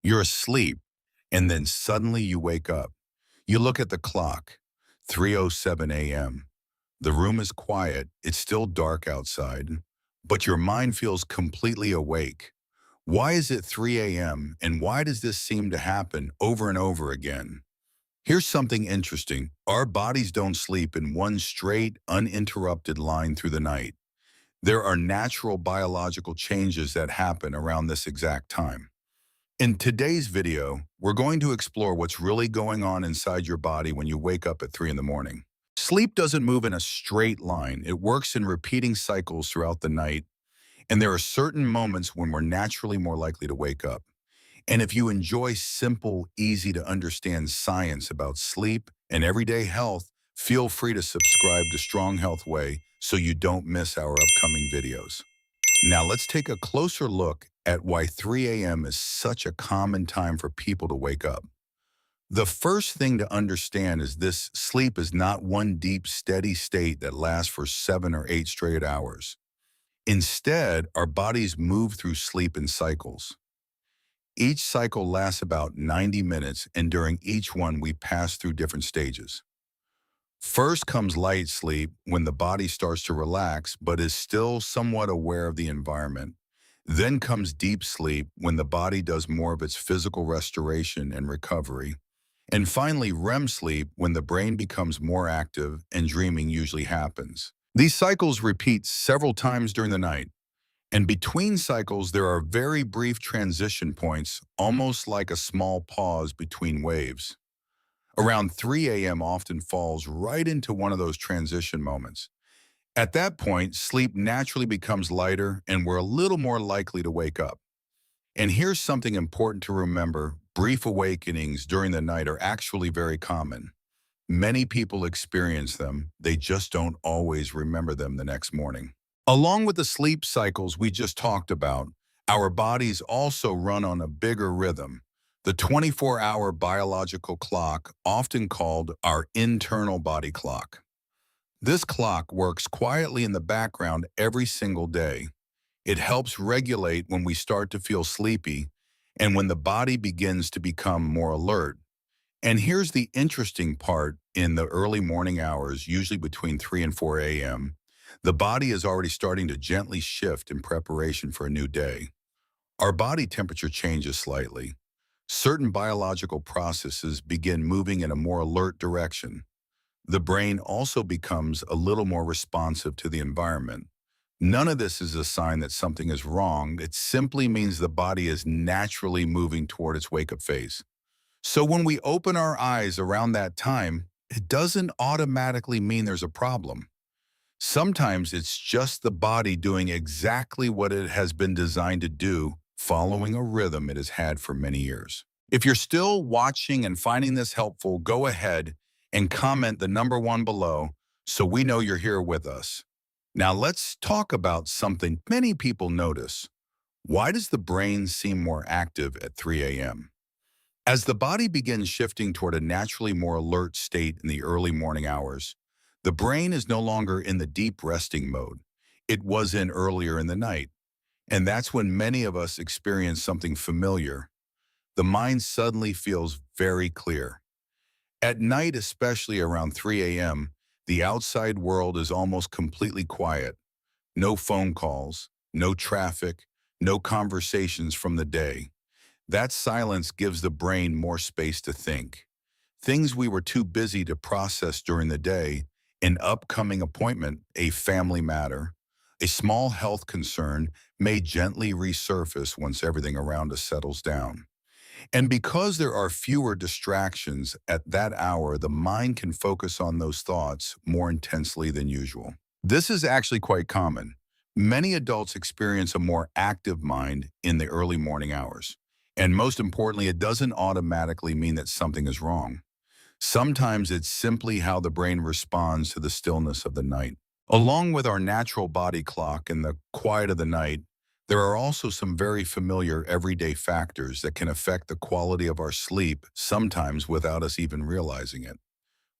You're asleep, and then suddenly you wake up. You look at the clock, 3:07 a.m. The room is quiet, it's still dark outside, but your mind feels completely awake. Why is it 3 a.m., and why does this seem to happen over and over again? Here's something interesting. Our bodies don't sleep in one straight, uninterrupted line through the night. There are natural biological changes that happen around this exact time. In today's video, we're going to explore what's really going on inside your body when you wake up at 3 in the morning. Sleep doesn't move in a straight line. It works in repeating cycles throughout the night, and there are certain moments when we're naturally more likely to wake up. And if you enjoy simple, easy to understand science about sleep and everyday health, feel free to subscribe to Strong Health Way so you don't miss our upcoming videos. Now let's take a closer look at why 3 a.m. is such a common time for people to wake up. The first thing to understand is this: sleep is not one deep, steady state that lasts for 7 or 8 straight hours. Instead, our bodies move through sleep in cycles. Each cycle lasts about 90 minutes, and during each one, we pass through different stages. First comes light sleep, when the body starts to relax but is still somewhat aware of the environment. Then comes deep sleep, when the body does more of its physical restoration and recovery. And finally, REM sleep, when the brain becomes more active and dreaming usually happens. These cycles repeat several times during the night. And between cycles, there are very brief transition points, almost like a small pause between waves. Around 3 a.m. often falls right into one of those transition moments. At that point, sleep naturally becomes lighter and we're a little more likely to wake up. And here's something important to remember: brief awakenings during the night are actually very common. Many people experience them, they just don't always remember them the next morning. Along with the sleep cycles we just talked about, our bodies also run on a bigger rhythm: the 24-hour biological clock, often called our internal body clock. This clock works quietly in the background every single day. It helps regulate when we start to feel sleepy and when the body begins to become more alert. And here's the interesting part: in the early morning hours, usually between 3 and 4 a.m., the body is already starting to gently shift in preparation for a new day. Our body temperature changes slightly. Certain biological processes begin moving in a more alert direction. The brain also becomes a little more responsive to the environment. None of this is a sign that something is wrong. It simply means the body is naturally moving toward its wake-up phase. So when we open our eyes around that time, it doesn't automatically mean there's a problem. Sometimes it's just the body doing exactly what it has been designed to do, following a rhythm it has had for many years. If you're still watching and finding this helpful, go ahead and comment the number 1 below so we know you're here with us. Now let's talk about something many people notice. Why does the brain seem more active at 3 a.m.? As the body begins shifting toward a naturally more alert state in the early morning hours, the brain is no longer in the deep resting mode it was in earlier in the night. And that's when many of us experience something familiar. The mind suddenly feels very clear. At night, especially around 3 a.m., the outside world is almost completely quiet. No phone calls, no traffic, no conversations from the day. That silence gives the brain more space to think. Things we were too busy to process during the day: an upcoming appointment, a family matter, a small health concern, may gently resurface once everything around us settles down. And because there are fewer distractions at that hour, the mind can focus on those thoughts more intensely than usual. This is actually quite common. Many adults experience a more active mind in the early morning hours. And most importantly, it doesn't automatically mean that something is wrong. Sometimes it's simply how the brain responds to the stillness of the night. Along with our natural body clock and the quiet of the night, there are also some very familiar everyday factors that can affect the quality of our sleep, sometimes without us even realizing it.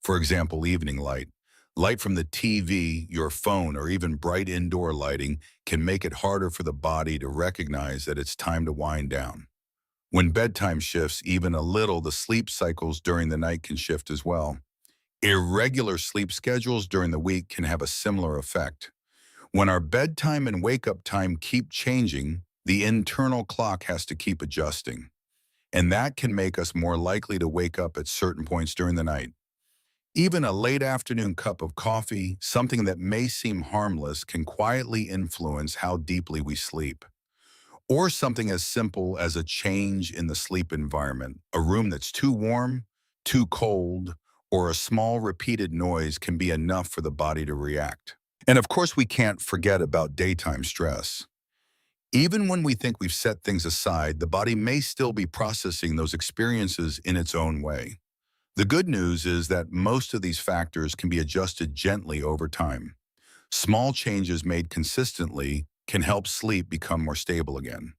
For example, evening light. Light from the TV, your phone, or even bright indoor lighting can make it harder for the body to recognize that it's time to wind down. When bedtime shifts even a little, the sleep cycles during the night can shift as well. Irregular sleep schedules during the week can have a similar effect. When our bedtime and wake-up time keep changing, the internal clock has to keep adjusting. And that can make us more likely to wake up at certain points during the night. Even a late afternoon cup of coffee, something that may seem harmless, can quietly influence how deeply we sleep. Or something as simple as a change in the sleep environment. A room that's too warm, too cold, or a small repeated noise can be enough for the body to react. And of course, we can't forget about daytime stress. Even when we think we've set things aside, the body may still be processing those experiences in its own way. The good news is that most of these factors can be adjusted gently over time. Small changes made consistently can help sleep become more stable again.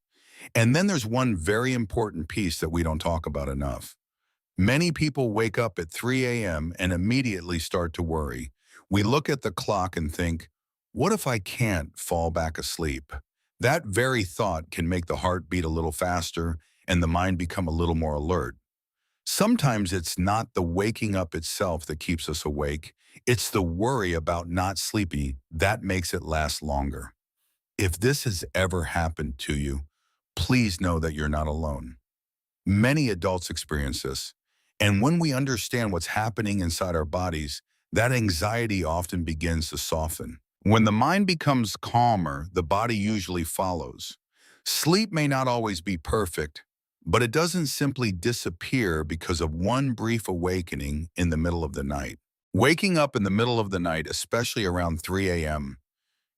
And then there's one very important piece that we don't talk about enough. Many people wake up at 3 a.m. and immediately start to worry. We look at the clock and think, what if I can't fall back asleep? That very thought can make the heart beat a little faster and the mind become a little more alert. Sometimes it's not the waking up itself that keeps us awake. It's the worry about not sleeping that makes it last longer. If this has ever happened to you, please know that you're not alone. Many adults experience this. And when we understand what's happening inside our bodies, that anxiety often begins to soften. When the mind becomes calmer, the body usually follows. Sleep may not always be perfect, but it doesn't simply disappear because of one brief awakening in the middle of the night. Waking up in the middle of the night, especially around 3 a.m.,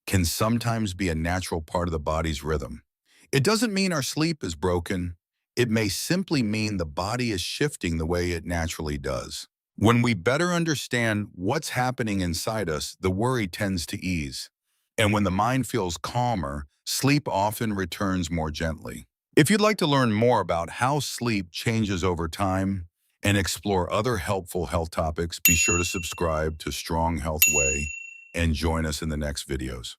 can sometimes be a natural part of the body's rhythm. It doesn't mean our sleep is broken. It may simply mean the body is shifting the way it naturally does. When we better understand what's happening inside us, the worry tends to ease. And when the mind feels calmer, sleep often returns more gently. If you'd like to learn more about how sleep changes over time and explore other helpful health topics, be sure to subscribe to Strong Health Way and join us in the next videos.